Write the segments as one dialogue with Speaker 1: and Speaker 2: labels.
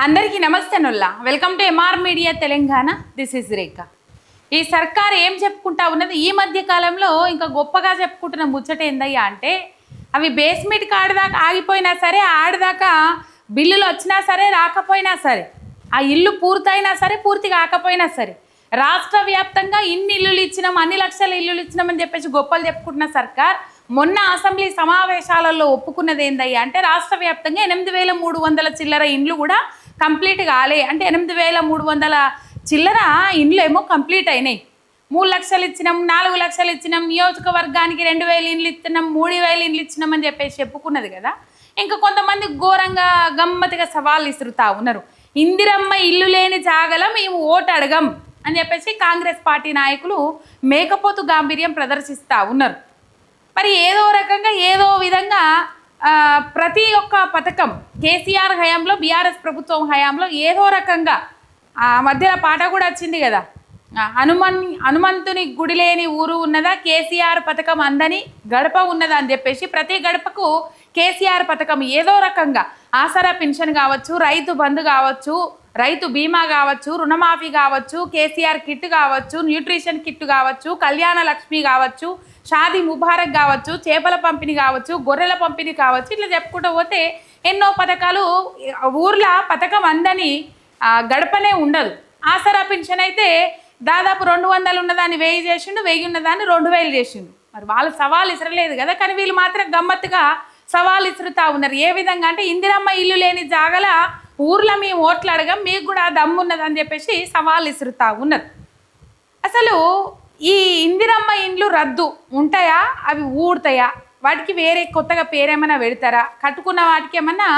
Speaker 1: అందరికీ నమస్తే నొల్లా welcome to MR Media Telangana. This is Rekha. ఈ సర్కార్ ఏం చెప్పుకుంటా ఉన్నది ఈ మధ్య కాలంలో ఇంకా గొప్పగా చెప్పుకుంటున్న ముచ్చట ఏందయ్యా అంటే అవి బేస్మెంట్ ఆడదాకా ఆగిపోయినా సరే, ఆడదాకా బిల్లులు వచ్చినా సరే రాకపోయినా సరే, ఆ ఇల్లు పూర్తయినా సరే పూర్తి కాకపోయినా సరే, రాష్ట్ర వ్యాప్తంగా ఇన్ని ఇల్లులు ఇచ్చినాం, అన్ని లక్షల ఇల్లులు ఇచ్చినామని చెప్పేసి గొప్పలు చెప్పుకుంటున్న సర్కార్ మొన్న అసెంబ్లీ సమావేశాలలో ఒప్పుకున్నది ఏందయ్యా అంటే రాష్ట్ర వ్యాప్తంగా 8,300 చిల్లర ఇండ్లు కూడా కంప్లీట్ కాలే. అంటే 8,300 చిల్లర ఇండ్లు ఏమో కంప్లీట్ అయినాయి. 3 లక్షలు ఇచ్చినాం, 4 లక్షలు ఇచ్చినాం, నియోజకవర్గానికి 2,000 ఇండ్లు ఇచ్చినాం, 3,000 ఇండ్లు ఇచ్చినామని చెప్పేసి చెప్పుకున్నది కదా. ఇంకా కొంతమంది ఘోరంగా గమ్మతిగా సవాళ్ళు ఇస్తురుతా ఉన్నారు. ఇందిరమ్మ ఇల్లు లేని జాగల మేము ఓటు అడగం అని చెప్పేసి కాంగ్రెస్ పార్టీ నాయకులు మేకపోతు గాంభీర్యం ప్రదర్శిస్తూ ఉన్నారు. మరి ఏదో రకంగా ఏదో విధంగా ప్రతి ఒక్క పథకం కేసీఆర్ హయాంలో, బీఆర్ఎస్ ప్రభుత్వం హయాంలో ఏదో రకంగా మధ్యలో పాట కూడా వచ్చింది కదా, హనుమంతుని గుడి లేని ఊరు ఉన్నదా, కేసీఆర్ పథకం అందని గడప ఉన్నదా అని చెప్పేసి ప్రతి గడపకు కేసీఆర్ పథకం ఏదో రకంగా ఆసరా పెన్షన్ కావచ్చు, రైతు బంధు కావచ్చు, రైతు బీమా కావచ్చు, రుణమాఫీ కావచ్చు, కేసీఆర్ కిట్ కావచ్చు, న్యూట్రిషన్ కిట్ కావచ్చు, కళ్యాణ లక్ష్మి కావచ్చు, షాదీ ముబారక్ కావచ్చు, చేపల పంపిణీ కావచ్చు, గొర్రెల పంపిణీ కావచ్చు, ఇట్లా చెప్పుకుంటూ పోతే ఎన్నో పథకాలు. ఊర్లో పథకం అందని గడపనే ఉండదు. ఆసరా పెన్షన్ అయితే దాదాపు 200 ఉన్నదాన్ని 1000 చేసిండు, 1000 ఉన్నదాన్ని 2000 చేసిండు. మరి వాళ్ళు సవాల్ ఇసరలేదు కదా, కానీ వీళ్ళు మాత్రం గమ్మత్తుగా సవాల్ ఇసురుతా ఉన్నారు. ఏ విధంగా అంటే ఇందిరమ్మ ఇల్లు లేని జాగల ఊర్లో మేము ఓట్లు అడగం, మీకు కూడా దమ్మున్నదని చెప్పేసి సవాల్ ఇసురుతా ఉన్నారు. అసలు ఈ ఇందిరమ్మ ఇండ్లు రద్దు ఉంటాయా, అవి ఊడతాయా, వాటికి వేరే కొత్తగా పేరేమైనా పెడతారా, కట్టుకున్న వాటికి ఏమన్నా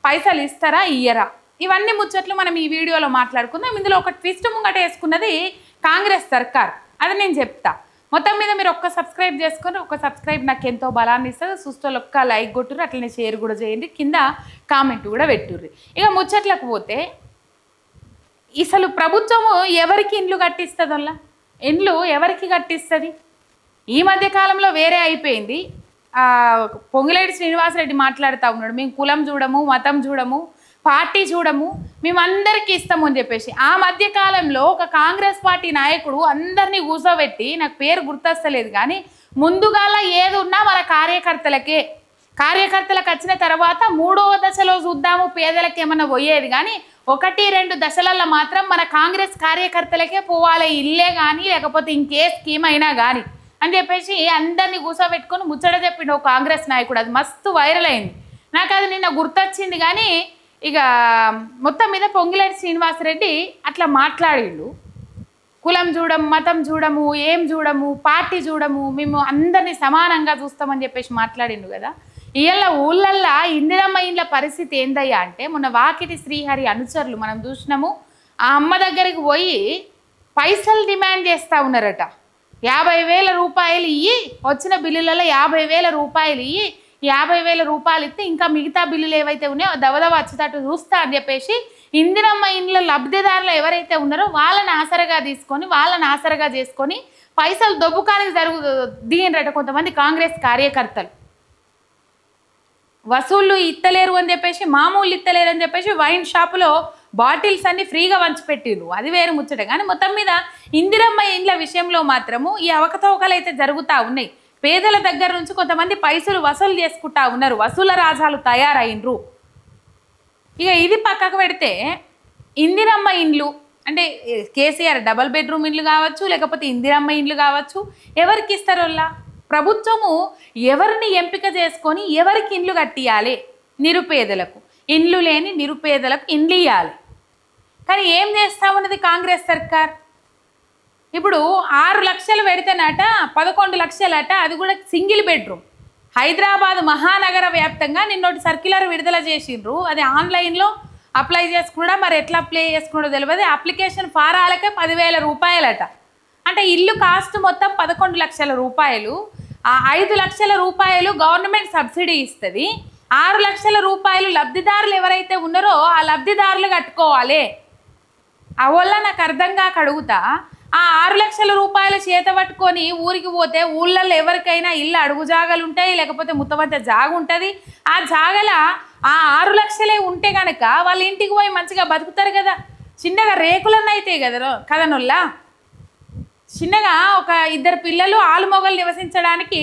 Speaker 1: పైసలు ఇస్తారా ఇయ్యరా, ఇవన్నీ ముచ్చట్లు మనం ఈ వీడియోలో మాట్లాడుకుందాం. ఇందులో ఒక ట్విస్ట్ ముంగట వేసుకున్నది కాంగ్రెస్ సర్కార్, అది నేను చెప్తా. మొత్తం మీద మీరు ఒక్క సబ్స్క్రైబ్ చేసుకొని, ఒక సబ్స్క్రైబ్ నాకు ఎంతో బలాన్ని ఇస్తుంది. చూస్తూ ఒక్క లైక్ కొట్టుర్రు, అట్లనే షేర్ కూడా చేయండి, కింద కామెంట్ కూడా పెట్టుర్రి. ఇక ముచ్చట్లకు పోతే అసలు ప్రభుత్వము ఎవరికి ఇండ్లు కట్టిస్తుందల్లా, ఇండ్లు ఎవరికి కట్టిస్తుంది? ఈ మధ్య కాలంలో వేరే అయిపోయింది. పొంగులేటి శ్రీనివాసరెడ్డి మాట్లాడుతూ ఉన్నాడు, మేము కులం చూడము, మతం చూడము, పార్టీ చూడము, మేమందరికీ ఇస్తాము అని చెప్పేసి. ఆ మధ్య కాలంలో ఒక కాంగ్రెస్ పార్టీ నాయకుడు అందరినీ కూర్చోబెట్టి, నాకు పేరు గుర్తొస్తలేదు కానీ, ముందుగాల ఏది ఉన్నా మన కార్యకర్తలకు వచ్చిన తర్వాత 3వ దశలో చూద్దాము పేదలకు ఏమన్నా పోయేది కానీ 1-2 దశలలో మాత్రం మన కాంగ్రెస్ కార్యకర్తలకే పోవాలి ఇల్లే కానీ, లేకపోతే ఇంకే స్కీమ్ అయినా కానీ అని చెప్పేసి అందరినీ కూర్చోబెట్టుకొని ముచ్చట చెప్పిండు ఒక కాంగ్రెస్ నాయకుడు. అది మస్తు వైరల్ అయింది. నాకు అది నిన్న గుర్తొచ్చింది కానీ ఇక మొత్తం మీద పొంగులేటి శ్రీనివాసరెడ్డి అట్లా మాట్లాడిండు. కులం చూడము, మతం చూడము, ఏం చూడము, పార్టీ చూడము, మేము అందరినీ సమానంగా చూస్తామని చెప్పేసి మాట్లాడిండు కదా. ఇవాళ ఊళ్ళల్లో ఇందిరమ్మ ఇండ్ల పరిస్థితి ఏందయ్యా అంటే, మొన్న వాకిటి శ్రీహరి అనుచరులు మనం చూసినాము, ఆ అమ్మ దగ్గరికి పోయి పైసలు డిమాండ్ చేస్తూ ఉన్నారట. 50,000 రూపాయలు ఇయ్యి, వచ్చిన బిల్లులలో 50,000 రూపాయలు ఇయ్యి, 50,000 రూపాయలు ఇస్తే ఇంకా మిగతా బిల్లులు ఏవైతే ఉన్నాయో దవదవ వచ్చేటట్టు చూస్తా అని చెప్పేసి ఇందిరమ్మ ఇండ్ల లబ్ధిదారులు ఎవరైతే ఉన్నారో వాళ్ళని ఆసరగా తీసుకొని, వాళ్ళని ఆసరగా చేసుకొని పైసలు దొబ్బుకానికి దిగినరట కొంతమంది కాంగ్రెస్ కార్యకర్తలు. వసూళ్ళు ఇత్తలేరు అని చెప్పేసి, మామూలు ఇత్తలేరు అని చెప్పేసి వైన్ షాపులో బాటిల్స్ అన్ని ఫ్రీగా వంచిపెట్టిండ్రు, అది వేరు ముచ్చట. కానీ మొత్తం మీద ఇందిరమ్మ ఇండ్ల విషయంలో మాత్రము ఈ అవకతవకలు అయితే జరుగుతూ ఉన్నాయి. పేదల దగ్గర నుంచి కొంతమంది పైసలు వసూలు చేసుకుంటా ఉన్నారు, వసూల రాజాలు తయారైనరు. ఇక ఇది పక్కకు పెడితే ఇందిరమ్మ ఇండ్లు అంటే కేసీఆర్ డబల్ బెడ్రూమ్ ఇండ్లు కావచ్చు, లేకపోతే ఇందిరమ్మ ఇండ్లు కావచ్చు, ఎవరికి ఇస్తారోల్లా ప్రభుత్వము ఎవరిని ఎంపిక చేసుకొని ఎవరికి ఇండ్లు కట్టియాలి, నిరుపేదలకు, ఇండ్లు లేని నిరుపేదలకు ఇండ్లు ఇవ్వాలి. కానీ ఏం చేస్తా ఉన్నది కాంగ్రెస్ సర్కార్? ఇప్పుడు 6 లక్షలు పెడితేనట 11 లక్షలట, అది కూడా సింగిల్ బెడ్రూమ్. హైదరాబాద్ మహానగర వ్యాప్తంగా నిన్నోటి సర్క్యులర్ విడుదల చేసిండ్రు, అది ఆన్లైన్లో అప్లై చేసుకున్నా, మరి ఎట్లా అప్లై చేసుకున్నాడో తెలియదు. అప్లికేషన్ ఫారాలకే 10,000 రూపాయలట. అంటే ఇల్లు కాస్ట్ మొత్తం 11 లక్షల రూపాయలు. ఆ 5 లక్షల రూపాయలు గవర్నమెంట్ సబ్సిడీ ఇస్తుంది, 6 లక్షల రూపాయలు లబ్ధిదారులు ఎవరైతే ఉన్నారో ఆ లబ్ధిదారులు కట్టుకోవాలి. అవల్ల నాకు అర్థం కాక అడుగుతా, ఆ 6 లక్షల రూపాయలు చేత పట్టుకొని ఊరికి పోతే ఊళ్ళల్లో ఎవరికైనా ఇల్లు అడుగు జాగలు ఉంటాయి, లేకపోతే ముత్తమంత జాగ ఉంటుంది. ఆ జాగల ఆ 6 లక్షలే ఉంటే కనుక వాళ్ళ ఇంటికి పోయి మంచిగా బతుకుతారు కదా. చిన్నగా రేకులన్న అయితే కదనొల్లా చిన్నగా ఒక 2 పిల్లలు ఆలుమొగలు నివసించడానికి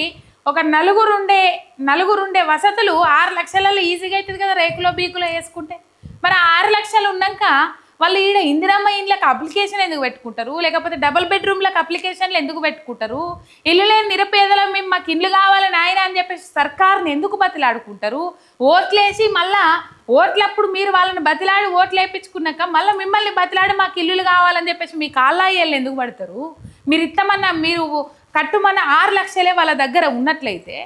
Speaker 1: ఒక నలుగురుండే వసతులు 6 లక్షలలో ఈజీగా అవుతుంది కదా రేకులో బీకులో వేసుకుంటే. మరి 6 లక్షలు ఉన్నాక వాళ్ళు ఈడ ఇందిరమ్మ ఇండ్లకు అప్లికేషన్ ఎందుకు పెట్టుకుంటారు, లేకపోతే డబుల్ బెడ్రూమ్లకు అప్లికేషన్లు ఎందుకు పెట్టుకుంటారు? ఇల్లు లేని నిరుపేదలం మేము మాకు ఇల్లు కావాలని ఆయన అని చెప్పేసి సర్కార్ని ఎందుకు బతిలాడుకుంటారు? ఓట్లేసి మళ్ళా ఓట్లప్పుడు మీరు వాళ్ళని బతిలాడి ఓట్లు వేయించుకున్నాక మళ్ళీ మిమ్మల్ని బతిలాడి మాకు ఇల్లులు కావాలని చెప్పేసి మీ కాళ్ళాయ్యలు ఎందుకు పడతారు? మీరు ఇస్తామన్నా మీరు కట్టుమన్న 6 లక్షలే వాళ్ళ దగ్గర ఉన్నట్లయితే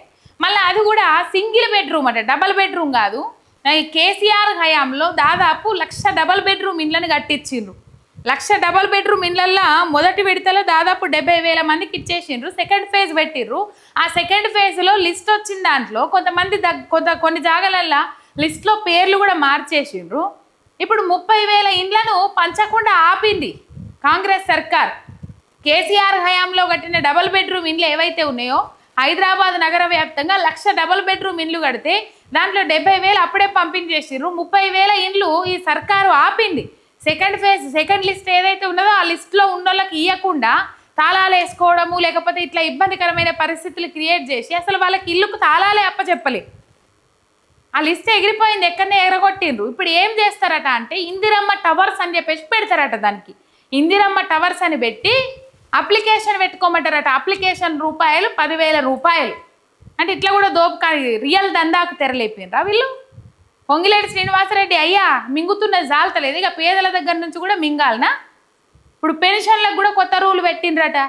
Speaker 1: మళ్ళీ అది కూడా సింగిల్ బెడ్రూమ్ అంటే డబల్ బెడ్రూమ్ కాదు. ఈ కేసీఆర్ హయాంలో దాదాపు 1,00,000 డబల్ బెడ్రూమ్ ఇండ్లను కట్టించిండ్రు. 1,00,000 డబల్ బెడ్రూమ్ ఇండ్లల్లో మొదటి విడతలో దాదాపు 70,000 మందికి ఇచ్చేసిండ్రు. సెకండ్ ఫేజ్ పెట్టిర్రు. ఆ సెకండ్ ఫేజ్లో లిస్ట్ వచ్చిన దాంట్లో కొంతమంది కొన్ని జాగాలల్లో లిస్ట్లో పేర్లు కూడా మార్చేసిండ్రు. ఇప్పుడు 30,000 ఇండ్లను పంచకుండా ఆపింది కాంగ్రెస్ సర్కార్. కేసీఆర్ హయాంలో కట్టిన డబల్ బెడ్రూమ్ ఇండ్లు ఏవైతే ఉన్నాయో హైదరాబాద్ నగర వ్యాప్తంగా 1,00,000 డబల్ బెడ్రూమ్ ఇండ్లు కడితే దాంట్లో 70,000 అప్పుడే పంపించేసిర్రు. 30,000 ఇండ్లు ఈ సర్కారు ఆపింది. సెకండ్ లిస్ట్ ఏదైతే ఉన్నదో ఆ లిస్ట్లో ఉన్నోళ్ళకి ఇవ్వకుండా తాళాలు వేసుకోవడము, లేకపోతే ఇట్లా ఇబ్బందికరమైన పరిస్థితులు క్రియేట్ చేసి అసలు వాళ్ళకి ఇల్లుకు తాళాలే అప్పచెప్పలే. ఆ లిస్ట్ ఎగిరిపోయింది, ఎక్కడనే ఎగరగొట్టిండ్రు. ఇప్పుడు ఏం చేస్తారట అంటే ఇందిరమ్మ టవర్స్ అని చెప్పేసి పెడతారట. దానికి ఇందిరమ్మ టవర్స్ అని పెట్టి అప్లికేషన్ పెట్టుకోమంటారట. అప్లికేషన్ రూపాయలు 10,000 రూపాయలు. అంటే ఇట్లా కూడా దోపకాని రియల్ దందాకు తెరలేపిండ్రా వీళ్ళు. పొంగిలేటి శ్రీనివాసరెడ్డి అయ్యా మింగుతున్నది జాలతలేదు, ఇక పేదల దగ్గర నుంచి కూడా మింగాలనా? ఇప్పుడు పెన్షన్లకు కూడా కొత్త రూలు పెట్టిండ్రట.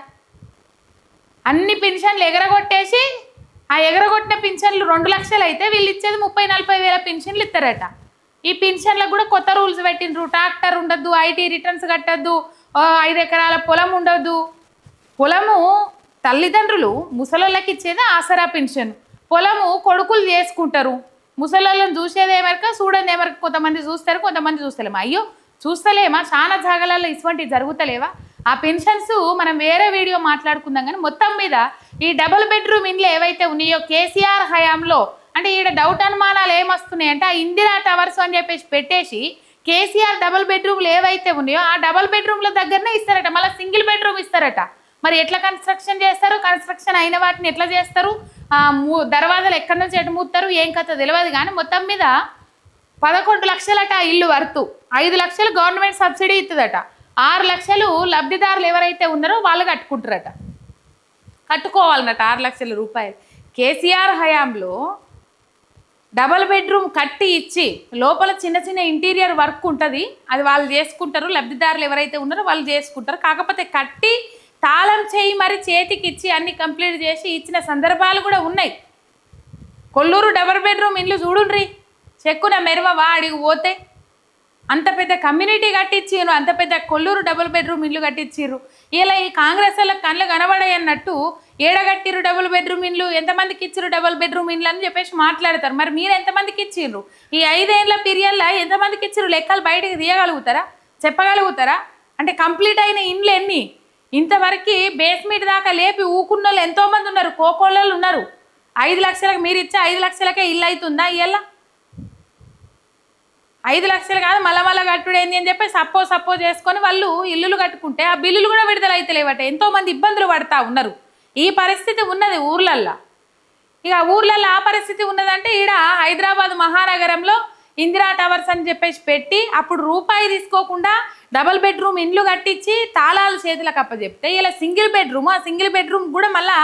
Speaker 1: అన్ని పెన్షన్లు ఎగరగొట్టేసి ఆ ఎగరగొట్టిన పెన్షన్లు 2 లక్షలు అయితే వీళ్ళు ఇచ్చేది 30-40 వేల పెన్షన్లు ఇస్తారట. ఈ పెన్షన్లకు కూడా కొత్త రూల్స్ పెట్టిండ్రు. ట్రాక్టర్ ఉండద్దు, ఐటీ రిటర్న్స్ కట్టద్దు, 5 ఎకరాల పొలం ఉండద్దు. పొలము తల్లిదండ్రులు ముసలోళ్ళకి ఇచ్చేది ఆసరా పెన్షన్. పొలము కొడుకులు చేసుకుంటారు. ముసలోళ్ళని చూసేది ఏమరక చూడండి ఏమరక కొంతమంది చూస్తారు, కొంతమంది చూస్తలేమా. అయ్యో చూస్తలేమా, చాలా జాగాలలో ఇటువంటివి జరుగుతలేవా? ఆ పెన్షన్స్ మనం వేరే వీడియో మాట్లాడుకుందాం. కానీ మొత్తం మీద ఈ డబుల్ బెడ్రూమ్ ఇండ్లు ఏవైతే ఉన్నాయో కేసీఆర్ హయాంలో, అంటే ఈడ డౌట్ అనుమానాలు ఏమొస్తున్నాయి అంటే ఆ ఇందిరా టవర్స్ అని చెప్పేసి పెట్టేసి కేసీఆర్ డబుల్ బెడ్రూమ్లు ఏవైతే ఉన్నాయో ఆ డబుల్ బెడ్రూమ్ల దగ్గరనే ఇస్తారట. మళ్ళీ సింగిల్ బెడ్రూమ్ ఇస్తారట. మరి ఎట్లా కన్స్ట్రక్షన్ చేస్తారు? కన్స్ట్రక్షన్ అయిన వాటిని ఎట్లా చేస్తారు? దర్వాజాలు ఎక్కడి నుంచి ఎటు మూస్తారు ఏం కథ తెలియదు. కానీ మొత్తం మీద 11 లక్షలట ఇల్లు వర్తు. 5 లక్షలు గవర్నమెంట్ సబ్సిడీ ఇస్తుందట. 6 లక్షలు లబ్ధిదారులు ఎవరైతే ఉన్నారో వాళ్ళు కట్టుకోవాలన్నట 6 లక్షల రూపాయలు. కేసీఆర్ హయాంలో డబల్ బెడ్రూమ్ కట్టి ఇచ్చి లోపల చిన్న చిన్న ఇంటీరియర్ వర్క్ ఉంటుంది, అది వాళ్ళు చేసుకుంటారు. లబ్ధిదారులు ఎవరైతే ఉన్నారో వాళ్ళు చేసుకుంటారు. కాకపోతే కట్టి తాళం చేయి మరి చేతికి ఇచ్చి అన్ని కంప్లీట్ చేసి ఇచ్చిన సందర్భాలు కూడా ఉన్నాయి. కొల్లూరు డబల్ బెడ్రూమ్ ఇల్లు చూడుండ్రి, చెక్కున మెరవ వాడికి పోతే అంత పెద్ద కమ్యూనిటీ కట్టించారు. అంత పెద్ద కొల్లూరు డబుల్ బెడ్రూమ్ ఇల్లు కట్టించారు. ఇలా ఈ కాంగ్రెస్ వాళ్ళకి కళ్ళు కనబడాయి అన్నట్టు ఏడగట్టిరు డబుల్ బెడ్రూమ్ ఇల్లు, ఎంతమందికి ఇచ్చిరు డబుల్ బెడ్రూమ్ ఇల్లు అని చెప్పేసి మాట్లాడతారు. మరి మీరు ఎంతమందికి ఇచ్చిర్రు? ఈ 5 ఏళ్ళ పీరియడ్లో ఎంతమందికి ఇచ్చిరు? లెక్కలు బయటకు తీయగలుగుతారా? చెప్పగలుగుతారా? అంటే కంప్లీట్ అయిన ఇండ్లు ఎన్ని? ఇంతవరకు బేస్మెంట్ దాకా లేపి ఊకున్న వాళ్ళు ఎంతోమంది ఉన్నారు, కోకోళ్ళు ఉన్నారు. 5 లక్షలకు మీరు ఇచ్చే 5 లక్షలకే ఇల్లు అవుతుందా? ఇయ్యాల 5 లక్షలు కాదు మళ్ళా కట్టుడు ఏంది అని చెప్పి సప్పో చేసుకొని వాళ్ళు ఇల్లులు కట్టుకుంటే ఆ బిల్లులు కూడా విడుదల అవుతలేవట. ఎంతోమంది ఇబ్బందులు పడతా ఉన్నారు. ఈ పరిస్థితి ఉన్నది ఊర్లల్లో. ఇక ఊర్లలో ఆ పరిస్థితి ఉన్నదంటే ఈడ హైదరాబాద్ మహానగరంలో ఇందిరా టవర్స్ అని చెప్పేసి పెట్టి అప్పుడు రూపాయి తీసుకోకుండా డబల్ బెడ్రూమ్ ఇండ్లు కట్టించి తాళాలు చేతులకు అప్పచెప్తే ఇలా సింగిల్ బెడ్రూమ్, ఆ సింగిల్ బెడ్రూమ్ కూడా మళ్ళా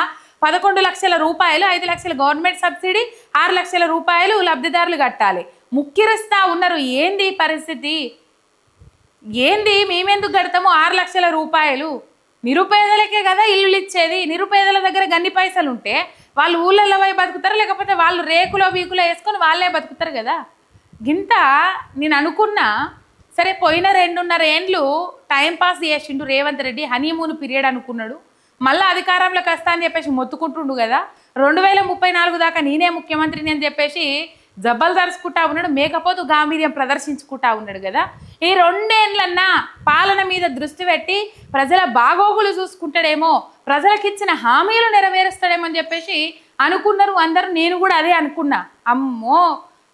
Speaker 1: 11 లక్షల రూపాయలు, 5 లక్షల గవర్నమెంట్ సబ్సిడీ, 6 లక్షల రూపాయలు లబ్ధిదారులు కట్టాలి. ముక్కిరిస్తా ఉన్నారు. ఏంది పరిస్థితి? ఏంది? మేమెందుకు కడతాము 6 లక్షల రూపాయలు? నిరుపేదలకే కదా ఇల్లులు ఇచ్చేది. నిరుపేదల దగ్గర గన్ని పైసలు ఉంటే వాళ్ళు ఊళ్ళల్లో పోయి బతుకుతారు, లేకపోతే వాళ్ళు రేకులో వీకులో వేసుకొని వాళ్ళే బతుకుతారు కదా. గింత నేను అనుకున్నా సరే, పోయిన 2.5 ఏండ్లు టైంపాస్ చేసిండు రేవంత్ రెడ్డి, హనీమూన్ పీరియడ్ అనుకున్నాడు. మళ్ళీ అధికారంలోకి వస్తా అని చెప్పేసి మొత్తుకుంటుండు కదా. 2034 దాకా నేనే ముఖ్యమంత్రిని అని చెప్పేసి జబ్బలు తరుచుకుంటా ఉన్నాడు. మేకపోతు గాంభీర్యం ప్రదర్శించుకుంటా ఉన్నాడు కదా. ఈ 2 ఏళ్ళన్నా పాలన మీద దృష్టి పెట్టి ప్రజల బాగోగులు చూసుకుంటాడేమో, ప్రజలకు ఇచ్చిన హామీలు నెరవేరుస్తాడేమో అని చెప్పేసి అనుకున్నారు అందరూ. నేను కూడా అదే అనుకున్నా. అమ్మో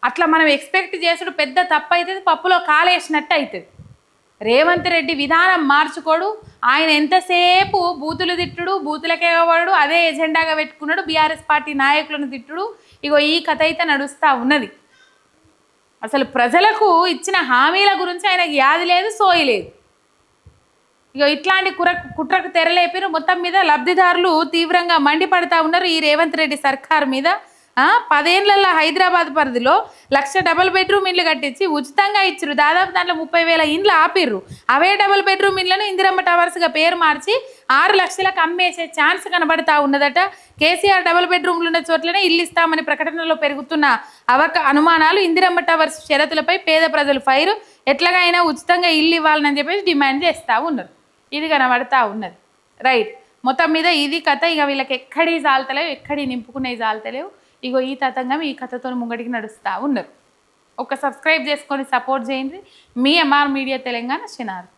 Speaker 1: అట్లా మనం ఎక్స్పెక్ట్ చేసుడు పెద్ద తప్పు అవుతుంది, పప్పులో కాలేసినట్టు అవుతుంది. రేవంత్ రెడ్డి విధానం మార్చుకోడు. ఆయన ఎంతసేపు బూతులు తిట్టుడు, బూతులకే వాడు అదే ఎజెండాగా పెట్టుకున్నాడు. బీఆర్ఎస్ పార్టీ నాయకులను తిట్టుడు, ఇగో ఈ కథ అయితే నడుస్తూ ఉన్నది. అసలు ప్రజలకు ఇచ్చిన హామీల గురించి ఆయనకి యాది లేదు, సోయి లేదు. ఇక ఇట్లాంటి కుట్రకు తెరలేపిరు. మొత్తం మీద లబ్ధిదారులు తీవ్రంగా మండిపడతా ఉన్నారు ఈ రేవంత్ రెడ్డి సర్కార్ మీద. 10 ఏళ్లలో హైదరాబాద్ పరిధిలో 1,00,000 డబుల్ బెడ్రూమ్ ఇండ్లు కట్టించి ఉచితంగా ఇచ్చిరు. దాదాపు దాంట్లో 30,000 ఇండ్లు ఆపిర్రు. అవే డబుల్ బెడ్రూమ్ ఇండ్లను ఇందిరమ్మ టవర్స్గా పేరు మార్చి 6 లక్షలకు అమ్మేసే ఛాన్స్ కనబడతా ఉన్నదట. కేసీఆర్ డబుల్ బెడ్రూమ్లు ఉన్న చోట్లనే ఇల్లు ఇస్తామని ప్రకటనలో పెరుగుతున్న అనుమానాలు, ఇందిరమ్మ టవర్స్ షరతులపై పేద ప్రజలు ఫైరు. ఎట్లాగైనా ఉచితంగా ఇల్లు ఇవ్వాలని చెప్పేసి డిమాండ్ చేస్తూ ఉన్నారు. ఇది కనబడతా ఉన్నది. రైట్, మొత్తం మీద ఇది కథ. ఇక వీళ్ళకి ఎక్కడి జాలతలేవు, ఎక్కడి నింపుకునే జాలతలేవు. ఇగో ఈ తతంగం ఈ కథతో ముంగడికి నడుస్తూ ఉన్నారు. ఒక సబ్స్క్రైబ్ చేసుకొని సపోర్ట్ చేయండి. మీ ఎంఆర్ మీడియా తెలంగాణ చిన్నారు.